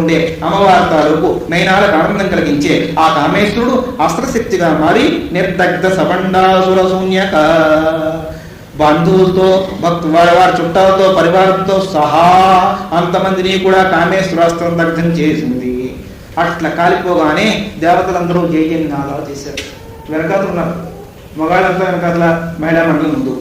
ఉండే అమ్మవారి తాలూకు నయనాలకు ఆనందం కలిగించే ఆ కామేశ్వరుడు అస్త్రశక్తిగా మారి నిర్దగ్ధ సబండాసుర శూన్యక బంధువులతో వారి చుట్టాలతో పరివారంతో సహా అంతమందిని కూడా కామేశ్వరాస్త్రం దగ్ధం చేసింది. అట్లా కాలిపోగానే దేవతలందరూ జయజయనాదాలు చేశారు. వెనకాతలు ఉన్నారు, మగాళ్ళంతా వెనకాతల మహిళా మండలి ముందు.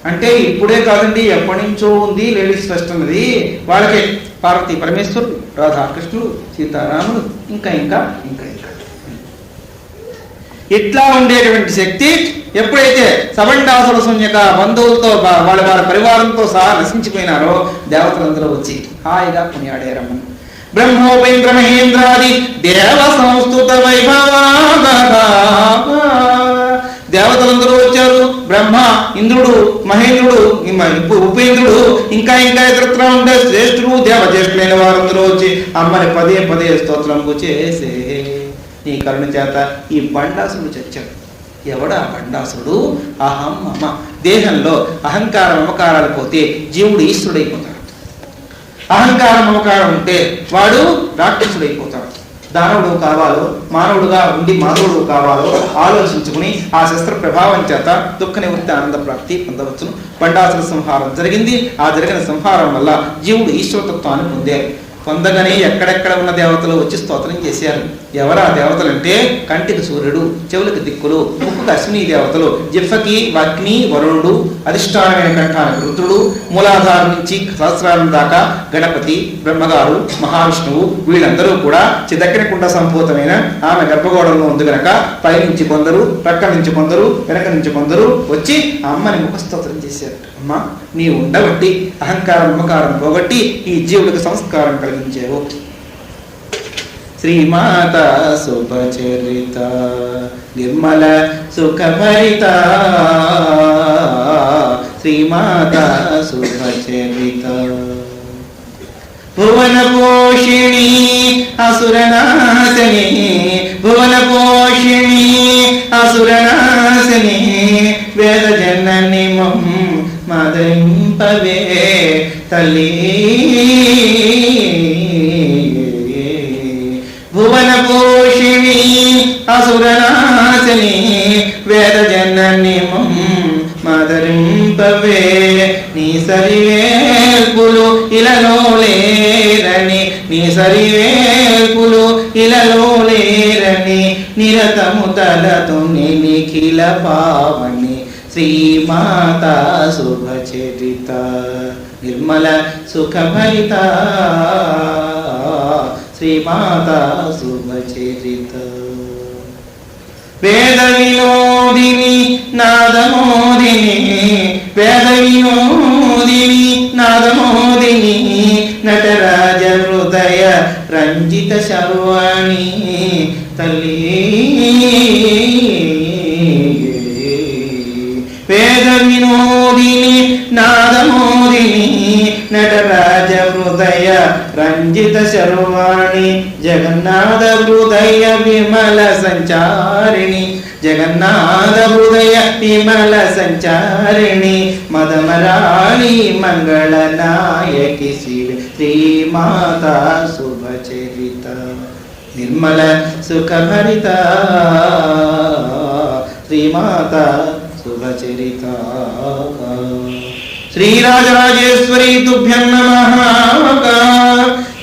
అంటే ఇప్పుడే కాదండి, ఎప్పటి నుంచో ఉంది లేడీస్ ఫస్ట్ అన్నది. వాళ్ళకే పార్వతీ పరమేశ్వరుడు, రాధాకృష్ణుడు, సీతారాముడు, ఇంకా ఇంకా ఇంకా ఇంకా ఇట్లా ఉండేటువంటి శక్తి ఎప్పుడైతే సబండాసుర శూన్యక బంధువులతో వాళ్ళ పరివారంతో సహా నశించిపోయినారో దేవతలందరూ వచ్చి హాయిగా కొనియాడారమ్మని. బ్రహ్మోపేంద్ర మహేంద్రాది దేవ సంస్థుత వైభవా దేవతలందరూ వచ్చారు. బ్రహ్మ, ఇంద్రుడు, మహేంద్రుడు, ఉపేంద్రుడు, ఇంకా ఇంకా ఇతరత్ర ఉండే శ్రేష్ఠుడు, దేవజ్యేష్ఠులైన వారందరూ వచ్చి అమ్మని పదే పదే స్తోత్రంకు చేసే నీ కరుణ చేత ఈ బండాసుడు చచ్చాడు. ఎవడా బండాసుడు? అహం మమ. దేహంలో అహంకారం మమకారాలు పోతే జీవుడు ఈశ్వరుడైపోతాడు. అహంకారం మమకారం ఉంటే వాడు రాక్షసుడైపోతాడు. దానవుడు కావాలో మానవుడుగా ఉండి మానవుడు కావాలో ఆలోచించుకుని ఆ శస్త్ర ప్రభావం చేత దుఃఖ నివృత్తి ఆనంద ప్రాప్తి పొందవచ్చును. బండాసుర సంహారం జరిగింది. ఆ జరిగిన సంహారం వల్ల జీవుడు ఈశ్వరతత్వాన్ని పొందారు. పొందగానే ఎక్కడెక్కడ ఉన్న దేవతలు వచ్చి స్తోత్రం చేశారు. ఎవరు ఆ దేవతలు అంటే కంటికి సూర్యుడు, చెవులకి దిక్కులు, ముక్కుకు అశ్విని దేవతలు, జిహ్వకి అగ్ని వరుణుడు, అధిష్టానమైన కంఠానికి రుద్రుడు, మూలాధారం నుంచి సహస్రారం దాకా గణపతి, బ్రహ్మగారు, మహావిష్ణువు వీళ్ళందరూ కూడా చిదక్కిన కుండ సంభూతమైన ఆమె గర్భగోడంలో ఉంది గనక పై నుంచి కొందరు, ప్రక్క నుంచి కొందరు, వెనక నుంచి కొందరు వచ్చి అమ్మని ముఖస్తోత్రం చేశారు. అమ్మ, నీ ఉండబట్టి అహంకారం మమకారం పోగొట్టి ఈ జీవుడికి సంస్కారం కలిగించేవు. శ్రీమాత శుభచరిత నిర్మల సుఖభరిత శ్రీమాత శుభచరిత భువన పోషిణి అసురనాశిని భువన పోషిణి అసురనాశిని వేద జనని మదరింపవే తల్లి. భువన పోషిణి అసురనాశిని వేద జనని మదరింపవే నీ సరివేల్పులు ఇలలో లేరని నీ సరివేల్పులు ఇలలో లేరని నిరతము తలతో నిఖిల పావని శ్రీమాత శుభచరిత నిర్మల సుఖభరిత శ్రీమాత శుభచరిత వేద వినోదిని నాదమోదిని వేద వినోదిని నాదమోదిని నటరాజ హృదయ రంజిత శర్వాణి తల్లి. వేద వినోదిని నాదమోదిని నటరాజ హృదయ రంజిత శర్వాణి జగన్నాథ హృదయ విమల సంచారిణి జగన్నాథ హృదయ విమల సంచారిణి మదమరాళి మంగళ నాయకి శ్రీమాత శుభచరిత నిర్మల సుఖభరిత శ్రీమాత శుభచరిత. శ్రీరాజరాజేశ్వరి తుభ్యం నమః.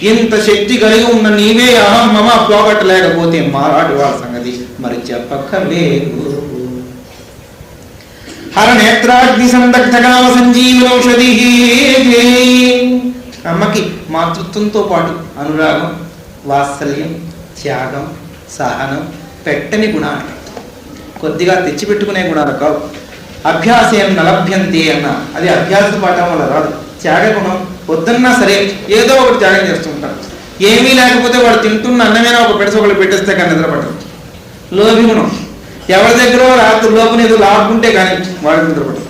ఇంత శక్తి కలిగి ఉన్న నీవే అహం మమ పోగొట్టలేకపోతే మారాడు వాడి సంగతి మరి చెప్పక్కర్లేదు. హర నేత్రాగ్ని సందగ్ధ కామ సంజీవనౌషధి. అమ్మకి మాతృత్వంతో పాటు అనురాగం, వాత్సల్యం, త్యాగం, సహనం, పెట్టని గుణాలు, కొద్దిగా తెచ్చిపెట్టుకునే గుణాలు కావు. అభ్యాసేం నలభ్యంతే అన్న అది అభ్యాస పాఠం వల్ల రాదు. త్యాగ గుణం వద్దన్నా సరే ఏదో ఒకటి త్యాగం చేస్తుంటారు. ఏమీ లేకపోతే వాడు తింటున్న అన్నమైనా ఒక పెడస ఒకటి పెట్టేస్తే కానీ నిద్రపడరు. లోభి గుణం, ఎవరి దగ్గర రాత్రి లోపల ఏదో లాక్కుంటే కానీ వాడు నిద్రపడరు.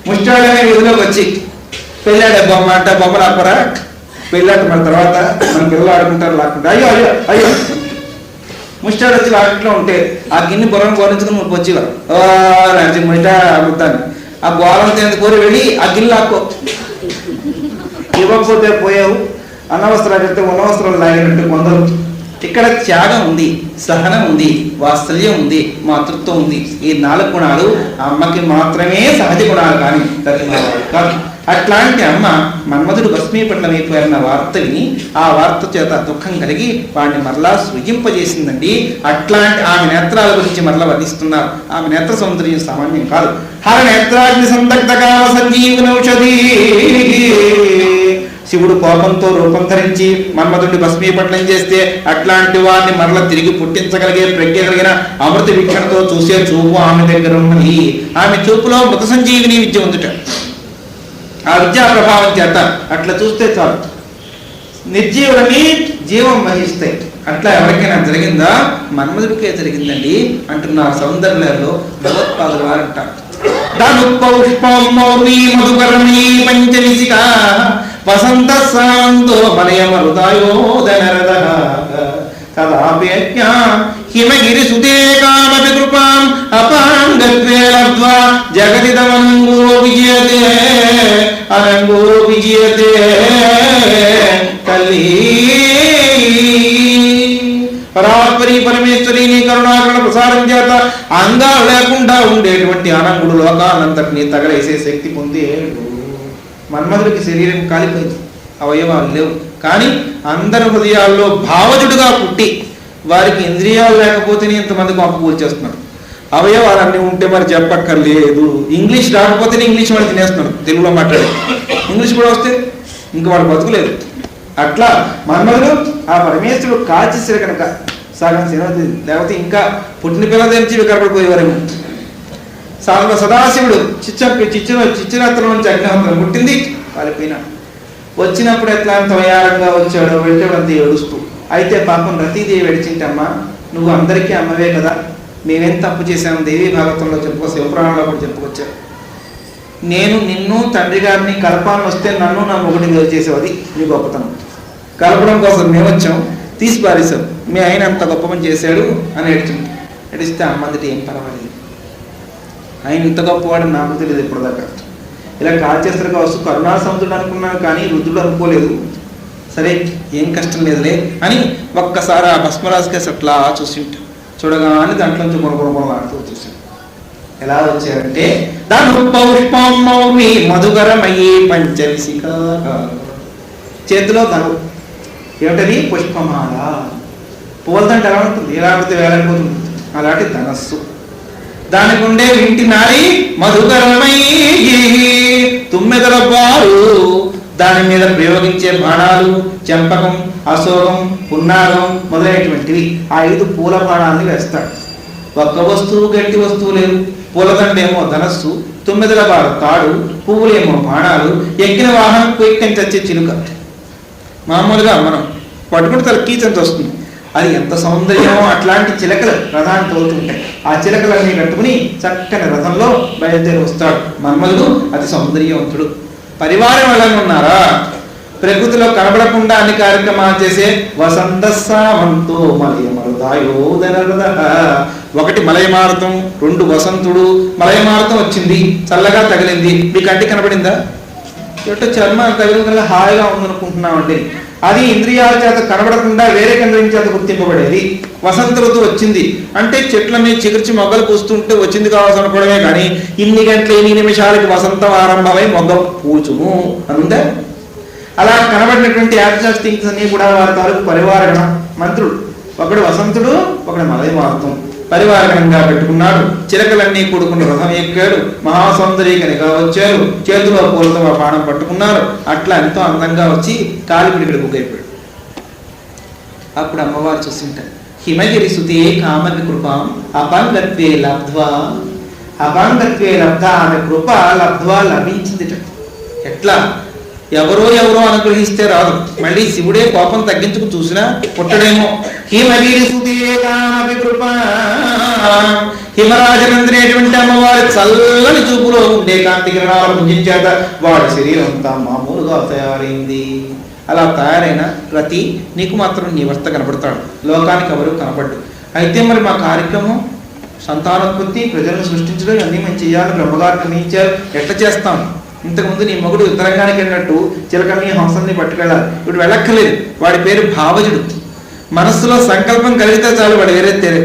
ముష్టాడనే విధిలోకి వచ్చి పెళ్ళాడే బొమ్మ అంటే బొమ్మ లాక్కరా పెళ్ళాట మన తర్వాత మన పిల్లలు ఆడుకుంటారు లాక్కుంటారు. అయ్యో అయ్యో అయ్యో ముష్టాడు వచ్చి లాక్ట్లో ఉంటే ఆ గిన్నె బొర్రను గోరించుకుని మనకు వచ్చేవారు. నడిచి ముష్ట అడుగుతాను ఆ గోరంతో కోరి వెళ్ళి ఆ గిన్నె లాక్కో, ఇవ్వకపోతే పోయావు, అనవసరాలు కడితే ఉన్నవసరాలు లాగినట్టు కొందరు. ఇక్కడ త్యాగం ఉంది, సహనం ఉంది, వాత్సల్యం ఉంది, మాతృత్వం ఉంది. ఈ 4 గుణాలు అమ్మకి మాత్రమే సహజ గుణాలు, కానీ కాదు. అట్లాంటి అమ్మ మన్మధుడు భస్మీపట్లమైపోయారన్న వార్త విని ఆ వార్త చేత దుఃఖం కలిగి వాడిని మరలా సృజింపజేసిందండి. అట్లాంటి ఆమె నేత్రాల గురించి మరలా వర్ణిస్తున్నారు. ఆమె నేత్ర సౌందర్యం సామాన్యం కాదు. హర నేత్రాగ్ని సందగ్ధ కామ సంజీవనౌషధి. శివుడు కోపంతో రూపం ధరించి మన్మధుడిని భస్మీపట్లం చేస్తే అట్లాంటి వారిని మరల తిరిగి పుట్టించగలిగే ప్రజ్ఞ కలిగిన అమృత వీక్షణతో చూసే చూపు ఆమె దగ్గర ఉన్నది. ఆమె చూపులో మృత సంజీవిని విద్య ఉందిట. ఆ విద్యా ప్రభావం చేత అట్లా చూస్తే చాలు నిర్జీవులని జీవం వహిస్తాయి. అట్లా ఎవరికైనా జరిగిందా? మన్మధుడికే జరిగిందండి అంటున్నారు సౌందర్యంలో భగవత్పాదులు వారంటారు. మధుకరణీ పంచనిశిక వసంత సాంతో మనయమరుదాయోదనరద తదాప్యజ్ఞా హిమగిరి సుతే కామపి కృపాం అపాంగత్వే లబ్ధ్వా జగతిదమనంగో విజయతే అనంగో విజయతే కల్లీ. పరాత్పరి పరమేశ్వరిని కరుణాకరణ ప్రసారం చేత అంగాలు లేకుండా ఉండేటువంటి అనంగుడు లోకాలంతటినీ తగలేసే శక్తి పొందేడు. మన్మధుడికి శరీరం కాలిపోయింది, అవయవాలు లేవు, కానీ అందరి హృదయాల్లో భావజుడుగా పుట్టి వారికి ఇంద్రియాలు లేకపోతేనే ఇంతమందికి అప్పుకూల్చేస్తున్నాడు. అవయవాలన్నీ ఉంటే మరి చెప్పక్కర్లేదు. ఇంగ్లీష్ రాకపోతేనే ఇంగ్లీష్ వాడు తినేస్తున్నాడు. తెలుగులో మాట్లాడే ఇంగ్లీష్ కూడా వస్తే ఇంక వాడు బతుకులేదు. అట్లా మన్మధుడు ఆ పరమేశ్వరుడు కాల్చేసారు కనుక సగం సినిమా, లేకపోతే ఇంకా పుట్టిన పిల్ల తెరిచి వికరపడిపోయేవారేమో. సదాశివుడు చిచ్చినత్రం నుంచి అగ్నిహోత్రం పుట్టింది, కాలిపోయినాడు. వచ్చినప్పుడు ఎట్లా తయారంగా వచ్చాడో వెళ్ళేవాడంతా ఏడుస్తూ. అయితే పాపం రతీదేవి వెడిచింటమ్మా, నువ్వు అందరికీ అమ్మవే కదా, మేమేం తప్పు చేశాము దేవీ భాగవతంలో చెప్పుకో, శివపురాణంలో కూడా చెప్పుకొచ్చారు. నేను నిన్ను తండ్రి గారిని కలపాలని వస్తే నన్ను నా మొగుడిని చేసేది నీ గొప్పతనం. కలపడం కోసం మేము వచ్చాం, తీసి పారేశాం, మీ ఆయన అంత గొప్ప పని చేశాడు అని ఏడ్చింది. ఏడిస్తే అమ్మందిటి ఏం పర్వాలేదు, ఆయన ఇంత గొప్పవాడు నాకు తెలియదు ఇప్పటిదాకా. ఇలా కాల్ చేస్తారు కావచ్చు, కరుణా సముద్రుడు అనుకున్నాను కానీ రుద్రుడు అనుకోలేదు. సరే ఏం కష్టం లేదులే అని ఒక్కసారి ఆ భస్మరాజుకేసి అట్లా చూసింట. చూడగానే దాంట్లోంచి కొనకొనలాడుతూ చూసాం. ఎలా వచ్చారంటే మధుకరమయ్యే పంచవిశిఖ, చేతిలో ధను ఏమిటది? పుష్పమాల. పూలదంట ఎలా ఉంటుంది, ఎలా పడితే వేలాడిపోతుంది, అలాంటి ధనస్సు. దానికి ఉండే వింటి నారి మధుకరమయ్యి తుమ్మెదల బారు. దాని మీద ప్రయోగించే బాణాలు చెంపకం, అశోకం, పున్నాగం మొదలైనటువంటివి 5 పూల బాణాలని వేస్తాడు. ఒక్క వస్తువు గట్టి వస్తువు లేదు. పూలదండేమో ధనస్సు, తుమ్మెదల బారు తాడు, పువ్వులేమో బాణాలు, ఎక్కిన వాహనం క్విక్కని చచ్చే చిలుక. మామూలుగా మనం పట్టుకుంటే తల కీచంత వస్తుంది. అది ఎంత సౌందర్యమో అట్లాంటి చిలకలు రథాన్ని తోలుతుంటాయి. ఆ చిలకలన్నీ కట్టుకుని చక్కని రథంలో బయలుదేరి వస్తాడు మన్మధుడు. అతి సౌందర్యవంతుడు. పరివారం వాళ్ళని ఉన్నారా? ప్రకృతిలో కనబడకుండా అన్ని కార్యక్రమాలు చేసే వసంత సామంతో మలయమరుదాయోదనరద. 1 మలయమారుతం, 2 వసంతుడు. మలయమారుతం వచ్చింది, చల్లగా తగిలింది. మీ కంటికి కనబడిందా? ఎటో చర్మం తగిలిన హాయిగా ఉందనుకుంటున్నామండి. అది ఇంద్రియాల చేత కనబడకుండా వేరే ఇంద్రియం చేత గుర్తింపబడేది. వసంత ఋతువు వచ్చింది అంటే చెట్లన్నీ చిగుర్చి మొగ్గలు పూస్తుంటే వచ్చింది కావాల్సి అనుకోవడమే, కానీ ఇన్ని గంటల 8 నిమిషాలకి వసంతం ఆరంభమై మొగ్గ పూచుము అనుందా? అలా కనబడినటువంటి యాబ్స్ట్రాక్ట్ థింగ్స్ అన్ని కూడా వారి తాలూకు పరివారగణ మంత్రుడు. ఒకడు వసంతుడు, ఒకడు మలయమారుతం. పరివారగణంగా పెట్టుకున్నాడు. చిలకలన్నీ కూడుకున్న రథం ఎక్కాడు. మహాసౌందర్యకనిగా వచ్చారు. చేతిలో పూలతో ఆ బాణం పట్టుకున్నారు. అట్లా ఎంతో అందంగా వచ్చి కాలిపిడికడు బుగ్గైపోయాడు. అప్పుడు అమ్మవారు చూసింటారు. హిమగిరి సుతే కామని కృపాం అపాంగత్వే లబ్ధ్వా. అపాంగత్వే లబ్ధ, ఆమె కృప లబ్ధ్వా లభించింది. ఎట్లా? ఎవరో అనుగ్రహిస్తే రాదు. మళ్ళీ శివుడే కోపం తగ్గించుకు చూసినా పుట్టడేమో. హిమగిరి సుతే కామని కృపా. హిమరాజనందనేటువంటి అమ్మవారి చల్లని చూపులో ఉండే కాంతి కిరణాల పుంజించేత వాడి శరీరం అంతా మామూలుగా తయారైంది. అలా తయారైన ప్రతి నీకు మాత్రం నీ భర్త కనపడతాడు, లోకానికి ఎవరు కనపడ్డు. అయితే మరి మా కార్యక్రమం సంతానోత్పత్తి, ప్రజలను సృష్టించడం అన్నీ మేము చేయాలని బ్రహ్మగారు నిర్ణయించారు. ఎట్లా చేస్తాం? ఇంతకుముందు నీ మొగుడు ఉత్తరంగానికి వెళ్ళినట్టు చిలకల్ని హంసల్ని పట్టుకెళ్ళాలి, ఇప్పుడు వెళ్ళక్కర్లేదు. వాడి పేరు భావజుడు. మనస్సులో సంకల్పం కలిగితే చాలు, వాడు వేరే తెరే.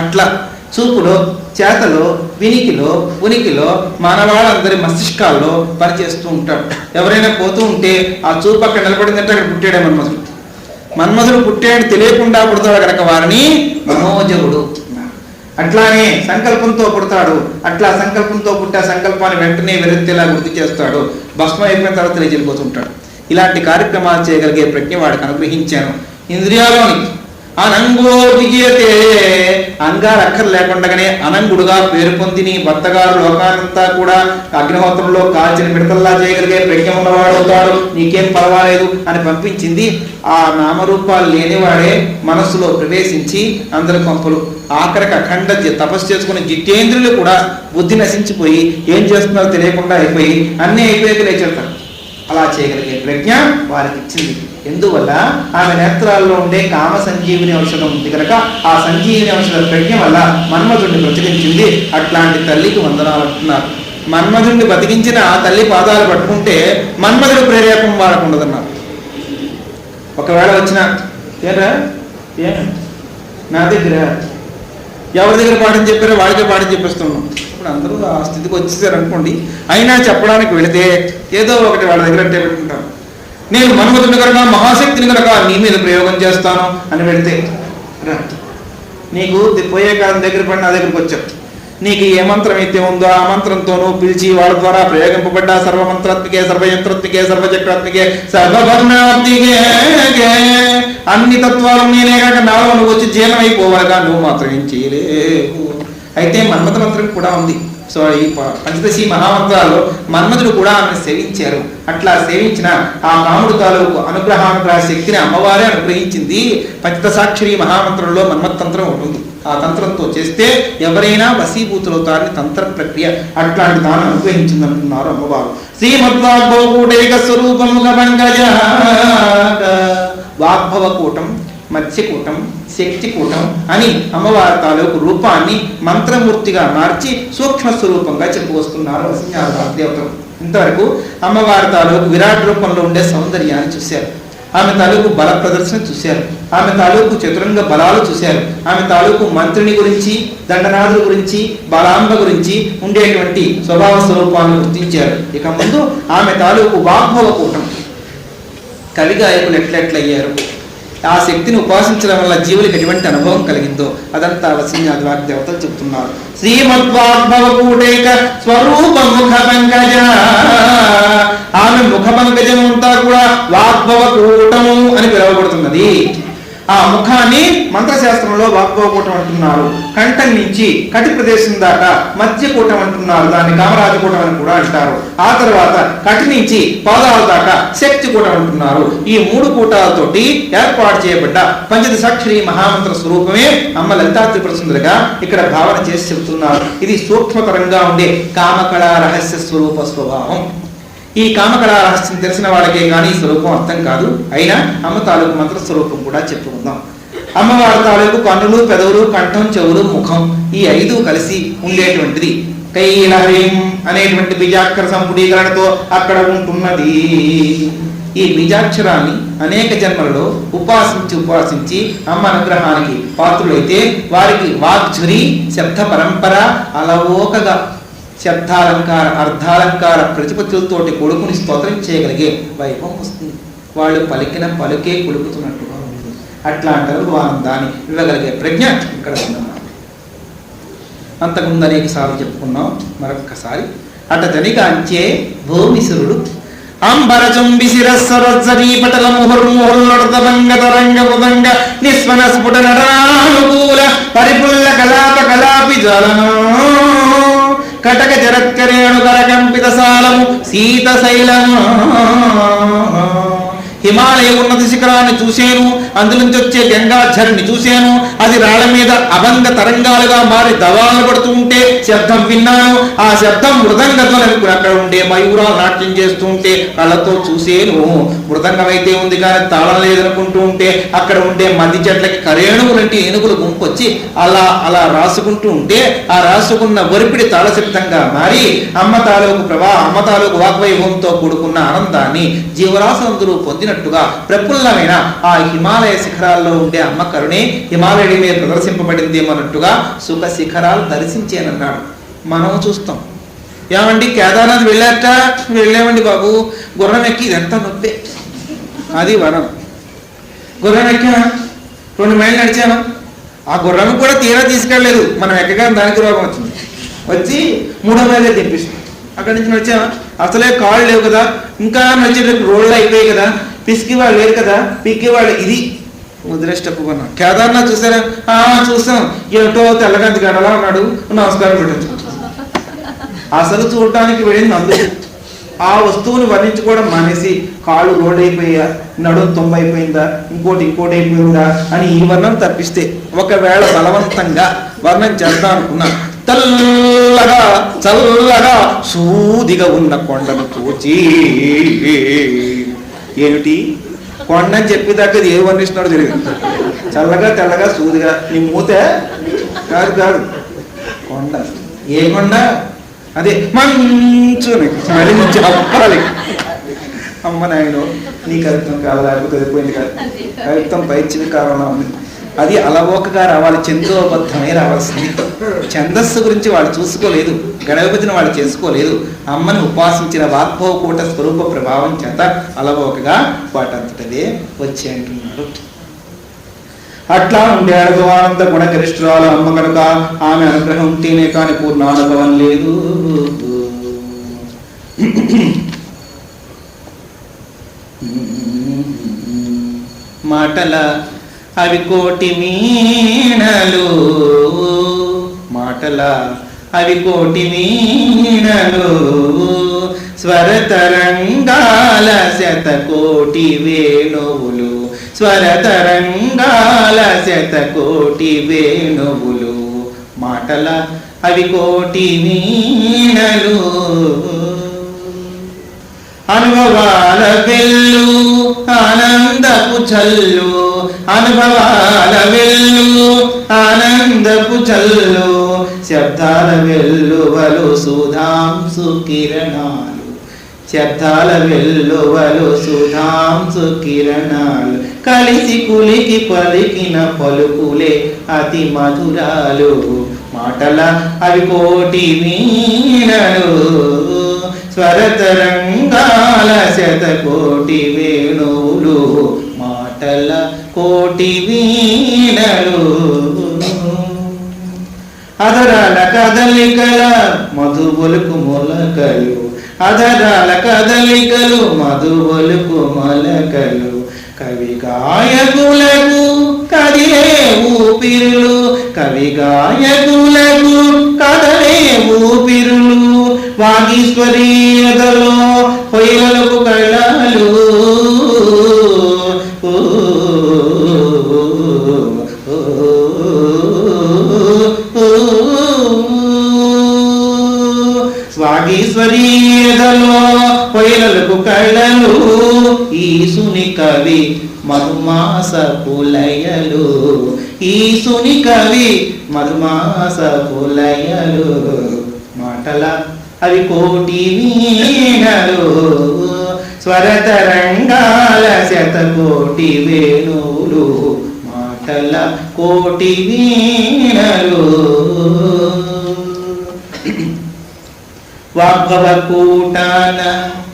అట్లా చూపులో, చేతలో, వినికిలో, ఉనికిలో మానవాళ్ళందరి మస్తిష్కాల్లో పనిచేస్తూ ఉంటాడు. ఎవరైనా పోతూ ఉంటే ఆ చూపు అక్కడ నిలబడిందంటే అక్కడ పుట్టాడే మన్మధుడు. మన్మధుడు పుట్టాడని తెలియకుండా పుడతాడు కనుక వారిని మనోజవుడు. అట్లానే సంకల్పంతో పుడతాడు. అట్లా సంకల్పంతో పుట్టే సంకల్పాన్ని వెంటనే వెరెత్తేలా గుర్తు చేస్తాడు. భస్మం అయిపోయిన తర్వాత తెలియజేరిపోతుంటాడు. ఇలాంటి కార్యక్రమాలు చేయగలిగే ప్రజ్ఞ వాడికి అనుగ్రహించాను. ఇంద్రియాలోని అనంగో విజయతే, అంగాలు అక్కర్ లేకుండానే అనంగుడుగా పేరు పొందిని భర్తగారు లోకానంతా కూడా అగ్నిహోత్రంలో కాల్చిన మిడతల్లా చేయగలిగే ప్రజ్ఞ ఉన్నవాడవుతాడు, నీకేం పర్వాలేదు అని పంపించింది. ఆ నామరూపాలు లేనివాడే మనస్సులో ప్రవేశించి అందరి పంపులు. ఆఖరికి అఖండ తపస్సు చేసుకుని జితేంద్రులు కూడా బుద్ధి నశించిపోయి ఏం చేస్తున్నారో తెలియకుండా అయిపోయి అన్నీ అయిపోయాక లేచేస్తారు. అలా చేయగలిగే ప్రజ్ఞ వారికి ఇచ్చింది. ఎందువల్ల ఆమె నేత్రాల్లో ఉండే కామ సంజీవిని ఔషధం ఉంది కనుక ఆ సంజీవిని ఔషధ ప్రజ్ఞ వల్ల మన్మధుడిని బ్రతికించింది. అట్లాంటి తల్లికి వందనాలు అంటున్నారు. మన్మధుడిని బతికించిన ఆ తల్లి పాదాలు పట్టుకుంటే మన్మధుడు ప్రేరేపం వాడకుండదన్నారు. ఒకవేళ వచ్చిన ఏరా నా దగ్గర ఎవరి దగ్గర పాఠం చెప్పారో వాడికే పాఠం చెప్పేస్తున్నాం. ఇప్పుడు అందరూ ఆ స్థితికి వచ్చేసారు అనుకోండి. అయినా చెప్పడానికి వెళితే ఏదో ఒకటి వాళ్ళ దగ్గర అంటే పెట్టుకుంటారు. నేను మన్మధుడిని కనుక మహాశక్తిని కనుక నీ మీద ప్రయోగం చేస్తాను అని వెళితే నీకు పోయే కాలం దగ్గర పడి నా దగ్గరికి వచ్చావు. నీకు ఏ మంత్రం అయితే ఉందో ఆ మంత్రంతోనూ పిలిచి వాళ్ళ ద్వారా ప్రయోగింపబడ్డ సర్వమంత్రాత్మికే, సర్వయంత్రాత్మికే, సర్వచక్రాత్మికే, సర్వభర్ణాత్మికే అన్ని తత్వాలు నేనే కాక నాలో నువ్వు వచ్చి జీర్ణమైపోవాలిగా నువ్వు మాత్రం ఏం చేయలేవు. అయితే మన్మథ మంత్రం కూడా ఉంది. సో ఈ పంచదశి మహామంత్రాల్లో మన్మధుడు కూడా ఆమెను సేవించారు. అట్లా సేవించిన ఆ కాముడు తాలూకు అనుగ్రహానుగ్రహ శక్తిని అమ్మవారే అనుగ్రహించింది. పంచదశాక్షరి మహామంత్రంలో మన్మత్తంత్రం ఉంటుంది. ఆ తంత్రంతో చేస్తే ఎవరైనా వశీభూతులవుతారని తంత్ర ప్రక్రియ. అట్లాంటి దాన్ని అనుగ్రహించింది అంటున్నారు అమ్మవారు. శ్రీమద్వాగ్భవకూటైక స్వరూపముగ పంకజ, వాగ్భవకూటం, మత్స్యకూటం, శక్తికూటం అని అమ్మవారి తాలూకు రూపాన్ని మంత్రమూర్తిగా మార్చి సూక్ష్మ స్వరూపంగా చెప్పుకొస్తున్నారు దేవతలు. ఇంతవరకు అమ్మవారి తాలూకు విరాట్ రూపంలో ఉండే సౌందర్యాన్ని చూశారు. ఆమె తాలూకు బల ప్రదర్శన చూశారు. ఆమె తాలూకు చతురంగ బలాలు చూశారు. ఆమె తాలూకు మంత్రిని గురించి, దండనాథుల గురించి, బలాంబ గురించి ఉండేటువంటి స్వభావ స్వరూపాన్ని గుర్తించారు. ఇక ముందు ఆమె తాలూకు వాగ్భవ కూటం, కవి గాయకులు ఎట్లెట్లయ్యారు, ఆ శక్తిని ఉపాసించడం వల్ల జీవులకు ఎటువంటి అనుభవం కలిగిందో అదంతా వసిన్యాది వాగ్దేవతలు చెప్తున్నారు. శ్రీమద్వాగ్భవకూటైక స్వరూప ముఖ పంకజ, ఆమె ముఖ పంకజం అంతా కూడా వాగ్భవకూటము అని పిలువబడుతున్నది. ఆ ముఖాన్ని మంత్రశాస్త్రంలో వాగ్భవకూటం అంటున్నారు. కంఠం నుంచి కటి ప్రదేశం దాకా మధ్యకూటం అంటున్నారు. దాన్ని కామరాజకూటం అని కూడా అంటారు. ఆ తర్వాత కటి నుంచి పాదాల దాకా శక్తికూటం అంటున్నారు. ఈ మూడు కూటాలతోటి ఏర్పాటు చేయబడ్డ పంచదశాక్షరి మహామంత్ర స్వరూపమే అమ్మ లలితా త్రిపుర సుందరిగా ఇక్కడ భావన చేసి చెబుతున్నారు. ఇది సూక్ష్మతరంగా ఉండే కామకళా రహస్య స్వరూప స్వభావం. ఈ కామకళా రహస్యం తెలిసిన వాళ్ళకే కానీ ఈ స్వరూపం అర్థం కాదు. అయినా అమ్మ తాలూకు మంత్ర స్వరూపం కూడా చెప్పుకుందాం. అమ్మవారి తాలూకు కన్నులు, పెదవులు, కంఠం, చెవులు, ముఖం ఈ 5 కలిసి ఉండేటువంటిది. కైలహ్రీం అనేటువంటి బీజాక్షర సంపుడీకరణతో అక్కడ ఉంటున్నది. ఈ బీజాక్షరాన్ని అనేక జన్మలలో ఉపాసించి అమ్మ అనుగ్రహానికి పాత్రులైతే వారికి వాగ్ఝురి శబ్ద పరంపర అలవోకగా శబ్దాలంకార, అర్ధాలంకార ప్రతిపత్తులతోటి కొడుకుని స్తోత్రం చేయగలిగే వైభవం వస్తుంది. వాళ్ళు పలికిన పలుకే కొలుకుతున్నట్టుగా ఉంది. అట్లాంటి ఆనందాన్ని ఇవ్వగలిగే ప్రజ్ఞ ఇక్కడ ఉందన్నమాట. అంతకుముందు అనేక సార్లు చెప్పుకున్నాం. మరొక్కసారి అటతనిగాంచే భూమిసురుడు అంబరచుంబి శిరస్సరజ్జరీ పటల ముహుర్ముహుర్లొడతరంగ మృదంగ నిస్వన స్ఫుట నటనానుకూల పరిపుల్ల కలాప కలాపి జ్వలనో కటక జరత్కరేణు కరకంపిత సాలము శీతశైలము హిమాలయ ఉన్నత శిఖరాన్ని చూశాను, అందులోంచి వచ్చే గంగాఝరిని చూశాను. అది రాళ్ల మీద అభంగ తరంగాలుగా మారి దవాలు పడుతూ ఉంటే శబ్దం విన్నాను. ఆ శబ్దం మృదంగతో అక్కడ ఉండే మయూరాలు నాట్యం చేస్తూ ఉంటే కళ్ళతో చూసేను. మృదంగం అయితే ఉంది కానీ తాళం లేదనుకుంటూ ఉంటే అక్కడ ఉండే మద్ది చెట్లకి కరేణువులంటే ఏనుగులు గుంపొచ్చి అలా అలా రాసుకుంటూ ఉంటే ఆ రాసుకున్న ఒరిపిడి తాళశబ్దంగా మారి అమ్మ తాలూకు వాగ్వైభవంతో కూడుకున్న ఆనందాన్ని జీవరాశులందరూ పొందినట్టుగా ప్రఫుల్లమైన ఆ హిమాలయ శిఖరాల్లో ఉండే అమ్మ కరుణే హిమాలయుడి మీద ప్రదర్శింపబడింది అన్నట్టుగా సుఖ శిఖరాలు దర్శించేనన్నాడు. మనం చూస్తాం, ఏమండి కేదార్నాథ్ వెళ్ళామండి బాబు, గుర్రం ఎక్కి ఇదంతా నొప్పే, అది వరం. గుర్రం ఎక్కా 2 మైళ్ళు నడిచాను, ఆ గుర్రం కూడా తీరా తీసుకెళ్ళలేదు, మనం ఎక్కగానే దానికి రోగం వచ్చి 3వ మైలే తెప్పిస్తాం. అక్కడి నుంచి నడిచామా, అసలే కాళ్ళు లేవు కదా, ఇంకా నడిచేటప్పుడు రోడ్లు అయిపోయాయి కదా, పిసికి వాళ్ళు లేరు కదా, పిక్కి వాళ్ళు. ఇది ముద్రేష్టప్పు కొన్నాం. కేదార్నాథ్ చూసారా? చూసాం. ఏమిటో తెల్లగంటి గడలా ఉన్నాడు, నమస్కారం పెట్టచ్చు. అసలు చూడటానికి వెళ్ళింది అందుకు. ఆ వస్తువుని వర్ణించుకోవడం మానేసి కాళ్ళు రోడ్ అయిపోయా, నడుము 90 అయిపోయిందా, ఇంకోటి అయిపోయిందా అని ఈ వర్ణం తప్పిస్తే ఒకవేళ బలవంతంగా వర్ణం చేద్దాం అనుకున్నా, తెల్లగా చల్లగా సూదిగా ఉన్న కొండను చూచి, ఏమిటి కొండ అని చెప్పేదాకా ఏ వర్ణిస్తున్నాడో తెలియదు. చల్లగా తెల్లగా సూదిగా, నీ మూతే కాదు కొండ. ఏ కొండ? అదే మంచుని మరి నుంచి అప్పాలి. అమ్మ నాయన నీ కవిత్వం కాలేకపోతే అయిపోయింది కాదు, కవిత్వం పైచ్చిన కారణం ఉంది. అది అలవోకగా రావాలి, చందోబద్ధమే రావాల్సింది. ఛందస్సు గురించి వాళ్ళు చూసుకోలేదు, గణవిభజన వాళ్ళు చేసుకోలేదు. అమ్మని ఉపాసించిన వాగ్భవకూట స్వరూప ప్రభావం చేత అలవోకగా వాటంతటదే వచ్చి అంటున్నాడు. అట్లా ఉండాడు ఆనంద గుణగరిష్ఠురాలు అమ్మ కనుక ఆమె అనుగ్రహం ఉంటేనే కానీ పూర్ణానుభవం లేదు. మాటల అవి కోటి మీనలు, మాటల అవి కోటి మీనలు, స్వరతరంగాల శతకోటి వేణువులు, స్వరతరంగాల శతకోటి వేణువులు, మాటల అవి కోటి మీనలు. అనుభవాల వెల్లు ఆనందపు చల్లు, అనుభవాల వెల్లు ఆనందపు చల్లు, శబ్దాల వెల్లువలు సుధాంసు కిరణాలు, శబ్దాల వెల్లువలు సుధాంసు కిరణాలు, కలిసి కులికి పలికిన పలుకులే అతి మధురాలు, మాటల అవి కోటి మీనలు, స్వరతరంగాల శతకోటి వేణువులు, మాటల కోటి వీణలు. అధరాల కదలికల మధుబొలుకు మొలకలు, అధరాల కదలికలు మధుబొలుకు మొలకలు, కవి గాయకులకు కదిలే ఊపిరులు, కవి గాయకులకు కదలే ఊపిరులు, వాగీశ్వరీయతలో పొయ్యలకు కళ్ళాలు, స్వాగీశ్వరీయతలో పొయ్యలకు కళ్ళలు, ఈసుని కవి మధుమాస పులయలు, ఈసుని కవి మధుమాస పులయలు, మాటల అవి కోటి వీణలు, స్వరతరంగాల శతకోటి వేణువులు, మాటల కోటి వీణలు. వాగ్భవ కూటాన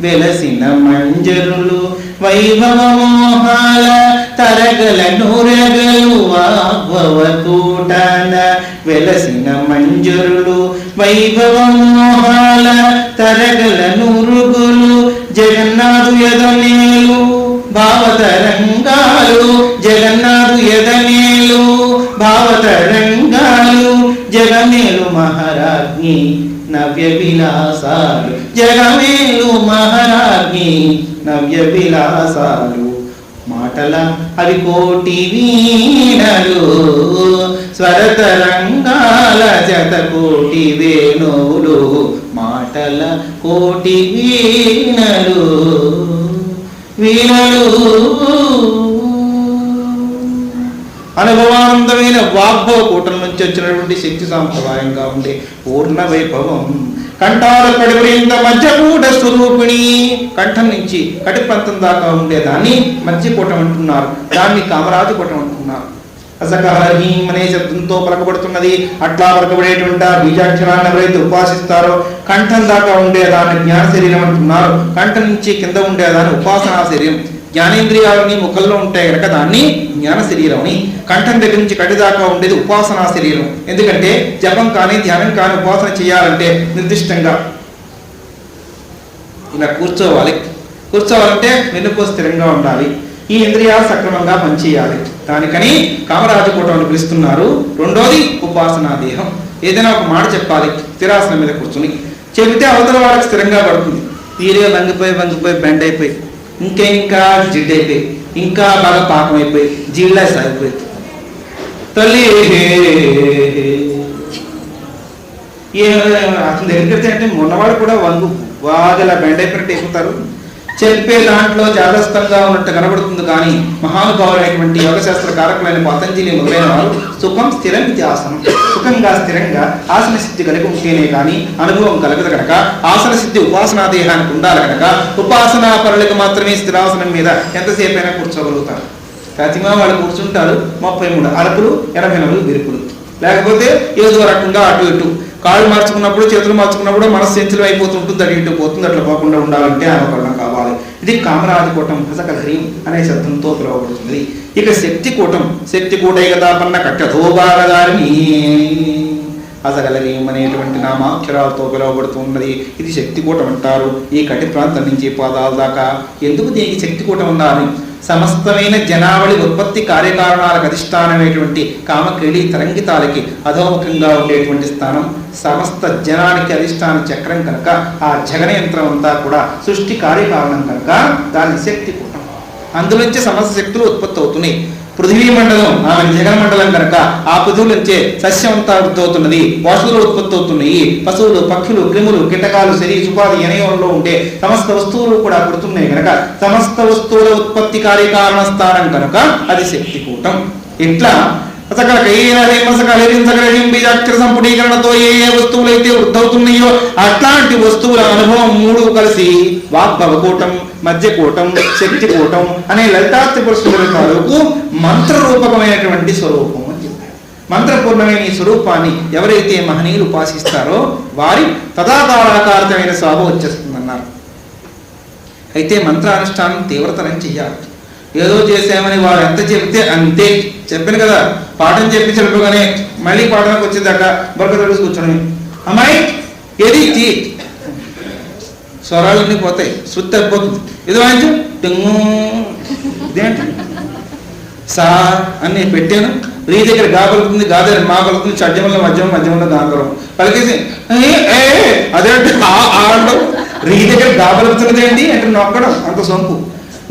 వెలసిన మంజరులు, వైభవ మోహాల తరగల నూరగలు, వాగ్భవ కూటాన వెలసిన మంజరులు, వైభవ మోహాల తరగల నూరుగులు, జగన్నాథు ఎదనేలు భావతరంగాలు, జగన్నాథు ఎదనేలు భావతరంగాలు, జగమేలు మహారాజ్ఞి నవ్య విలాసాలు, జగమేలు మహారాజ్ఞి నవ్య విలాసాలు, మాటల అవి కోటి వీణలు, స్వరతరంగాల జత కోటి వేణువులు, మాటల కోటి వీణలు వీణలు. అనుభవానందమైన వాగ్భవ కూటం నుంచి వచ్చినటువంటి శక్తి సాంప్రదాయంగా ఉండే పూర్ణ వైభవం. కంఠాల కడిపడింత మధ్యకూట స్వరూపిణి, కంఠం నుంచి కటిప్రాంతం దాకా ఉండేదాన్ని మధ్యకూటం అంటున్నారు, దాన్ని కామరాజు కూటం అంటున్నారు. అసకహీం అనే శబ్దంతో పలకబడుతున్నది. అట్లా పలకబడేటువంటి బీజాక్షరాన్ని ఎవరైతే ఉపాసిస్తారో కంఠం దాకా ఉండేదాన్ని జ్ఞాన శరీరం అంటున్నారు, కంఠం నుంచి కింద ఉండేదాన్ని ఉపాసనా శరీరం. జ్ఞానేంద్రియాలని ముఖంలో ఉంటాయి కనుక దాన్ని జ్ఞాన శరీరం అని, కంఠం దగ్గర నుంచి కటి దాకా ఉండేది ఉపాసనా శరీరం. ఎందుకంటే జపం కానీ ధ్యానం కానీ ఉపాసన చేయాలంటే నిర్దిష్టంగా ఇలా కూర్చోవాలంటే వెన్నుపో స్థిరంగా ఉండాలి, ఈ ఇంద్రియాలు సక్రమంగా పనిచేయాలి. దానికని కామరాజు కూటం పిలుస్తున్నారు. రెండోది ఉపాసనా దేహం. ఏదైనా ఒక మాట చెప్పాలి స్థిరాసనం మీద కూర్చుని, చెబితే అవతల వాళ్ళకి స్థిరంగా పడుతుంది. తీరే వంగిపోయి బెండ్ అయిపోయి ఇంకా జిడ్ అయిపోయి ఇంకా బాగా పాకం అయిపోయి జీళ్ళ సాగిపోయి తల్లి అతని దగ్గరికి అంటే మొన్నవాడు కూడా బాగా బెండ్ అయిపోయినట్టు అయిపోతారు. చెప్పే దాంట్లో జాగ్రత్తగా ఉన్నట్టు కనబడుతుంది, కానీ మహానుభావులైనటువంటి యోగశాస్త్ర కారకులైన పతంజలి మొదలైన వారు సుఖం స్థిరం ఇది ఆసనం, సుఖంగా స్థిరంగా ఆసన సిద్ధి కలిగి ఉంటేనే కానీ అనుభవం కలగదు కనుక ఆసన సిద్ధి ఉపాసనా దేహానికి ఉండాలి కనుక ఉపాసనా పరులకు మాత్రమే స్థిరాసనం మీద ఎంతసేపు అయినా కూర్చోగలుగుతారు. ప్రతిమా వాళ్ళు కూర్చుంటారు 33 అరపులు 84 విరుపులు, లేకపోతే ఏదో రకంగా అటు ఇటు కాళ్ళు మార్చుకున్నప్పుడు చేతులు మార్చుకున్నప్పుడు మనసు సెంచులు అయిపోతుంటుంది, అటు ఇటు పోతుంది. అట్లా పోకుండా ఉండాలంటే అనుకరణ కావాలి. ఇది కామరాజు కూటం హసకహ్రీం అనే శబ్దంతో పిలువబడుతుంది. ఇక శక్తి కూటం, శక్తి కూటైకతాపన్న కట్టధోబారదారిని హసకహ్రీం అనేటువంటి నామాక్షరాలతో పిలువబడుతున్నది. ఇది శక్తి కూటం అంటారు. ఈ కటి ప్రాంతం నుంచి పాదాల దాకా. ఎందుకు దీనికి శక్తి కూటం ఉండాలి? సమస్తమైన జనావళి ఉత్పత్తి కార్యకారణాలకు అధిష్టానమైనటువంటి కామక్రీడి తరంగితాలకి అధోముఖంగా ఉండేటువంటి స్థానం, సమస్త జనానికి అధిష్టాన చక్రం కనుక ఆ జగన యంత్రం అంతా కూడా సృష్టి కార్యకారణం కనుక దాని శక్తి కూటం. అందులోంచి సమస్త శక్తులు ఉత్పత్తి అవుతున్నాయి. పృథివీ మండలం ఆమె జగన్ మండలం కనుక ఆ పృథువుల నుంచే సస్యం అంతా వృద్ధి అవుతున్నది, పశువులు ఉత్పత్తి అవుతున్నాయి. పశువులు, పక్షులు, క్రిములు, కీటకాలు, శరీ సుపాది ఎనయంలో ఉంటే సమస్త వస్తువులు కూడా పుడుతున్నాయి కనుక సమస్త వస్తువుల ఉత్పత్తి కార్యకారణ స్థానం కనుక అది శక్తి కూటం. ఇట్లా బీజాక్షర సంపుటీకరణతో ఏ ఏ వస్తువులు అయితే వృద్ధవుతున్నాయో అట్లాంటి వస్తువుల అనుభవం 3 కలిసి వాగ్భవ కూటం, మధ్యకూటం, శక్తి కూటం అనే లలితాత్రిపుర సుందరకాలకు మంత్రరూపకమైనటువంటి స్వరూపం అని చెప్పారు. మంత్రపూర్ణమైన ఈ స్వరూపాన్ని ఎవరైతే మహనీయులు ఉపాసిస్తారో వారి తదాకారాకారితమైన స్వభావం వచ్చేస్తుందన్నారు. అయితే మంత్రానుష్ఠానం తీవ్రతరం చెయ్యాలి. ఏదో చేసామని వారు ఎంత చెబితే అంతే. చెప్పాను కదా, పాఠం చెప్పి చెప్పగానే మళ్ళీ పాఠానికి వచ్చేదాకా బొరక తడుసు కూర్చొని అమ్మాయి ఏది స్వరాలన్నీ పోతాయి, శృతి తగ్గిపోతుంది. ఏదో వాయించు ఇదేంటి సా అని పెట్టాను, రీ దగ్గర గా పలుకుతుంది, గా దగ్గర మా పలుకుతుంది, షడ్జమంలో మధ్యమంలో గాంధరం పలికేసి అదేంటి ఆడడం, రీ దగ్గర గా పలుకుతున్నది ఏంటి అంటే నొక్కడం అంత సొంపు.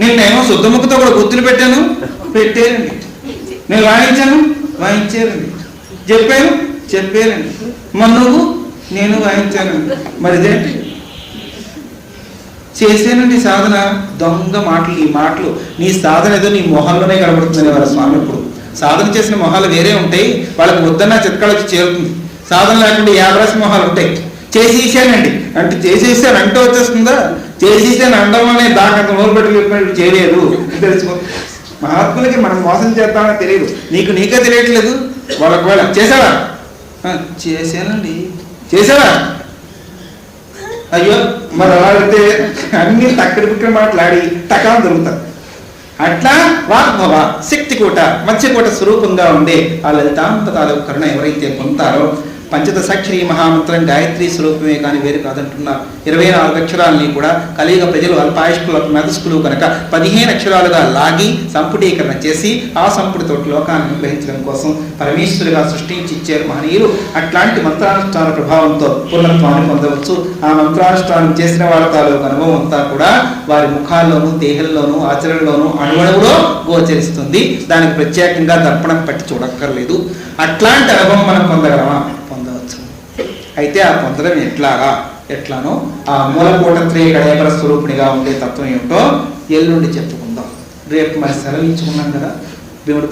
నేనేమో శుద్ధముఖతో కూడా గుర్తులు పెట్టానండి, నేను వాయించానండి, చెప్పానండి, మరి నువ్వు నేను వాయించానండి, మరి ఇదేంటి చేసానండి సాధన. దొంగ మాటలు, ఈ మాటలు నీ సాధన ఏదో నీ మొహంలోనే కనబడుతుందని వారు స్వామి. ఇప్పుడు సాధన చేసిన మొహాలు వేరే ఉంటాయి, వాళ్ళకి వద్దన్న చిత్కాలు వచ్చి చేరుతుంది. సాధన లేకుండా 50 మొహాలు ఉంటాయి. చేసేసానండి అంటే చేసేసాను అంటే వచ్చేస్తుందా? చేసేసాను అండం అనే దాకంత నోరు పెట్టి చేయలేదు తెలుసుకో. మహాత్ములకి మనం మోసం చేద్దామని తెలియదు, నీకే తెలియట్లేదు. వాళ్ళకి వేళ చేసావా? చేశానండి. చేసావా? అయ్యో మరి అలా అయితే అన్ని తక్కడి మాట్లాడి టకాలు దొరుకుతారు. అట్లా వాగ్భవ, శక్తికూట, మత్స్యకూట స్వరూపంగా ఉండే ఆ లలితాంత తాలూకు కరుణ ఎవరైతే పొందుతారో పంచదశాక్షరి మహామంత్రం గాయత్రి స్వరూపమే కానీ వేరు కాదంటున్నారు. 24 అక్షరాలని కూడా కలియుగ ప్రజలు అల్పాయుష్కులు మేధస్కులు కనుక 15 అక్షరాలుగా లాగి సంపుటీకరణ చేసి ఆ సంపుటితో లోకాన్ని గ్రహించడం కోసం పరమేశ్వరుగా సృష్టించి ఇచ్చారు మహనీయులు. అట్లాంటి మంత్రానుష్ఠాన ప్రభావంతో పూర్ణత్వాన్ని పొందవచ్చు. ఆ మంత్రానుష్ఠానం చేసిన వాళ్ళ తాలూకు అనుభవం అంతా కూడా వారి ముఖాల్లోనూ దేహంలోనూ ఆచరణలోనూ అణువణువులో గోచరిస్తుంది. దానికి ప్రత్యేకంగా దర్పణం పట్టి చూడక్కర్లేదు. అట్లాంటి అనుభవం మనం పొందగలమా? పొందవచ్చు. అయితే ఆ పొందడం ఎట్లానో ఆ మూలకూటత్రయ కళేబర స్వరూపిణిగా ఉండే తత్వం ఏమిటో ఎల్లుండి చెప్పుకుందాం. రేపు మరి సెలవు ఇచ్చుకున్నాం కదా. దేవుడు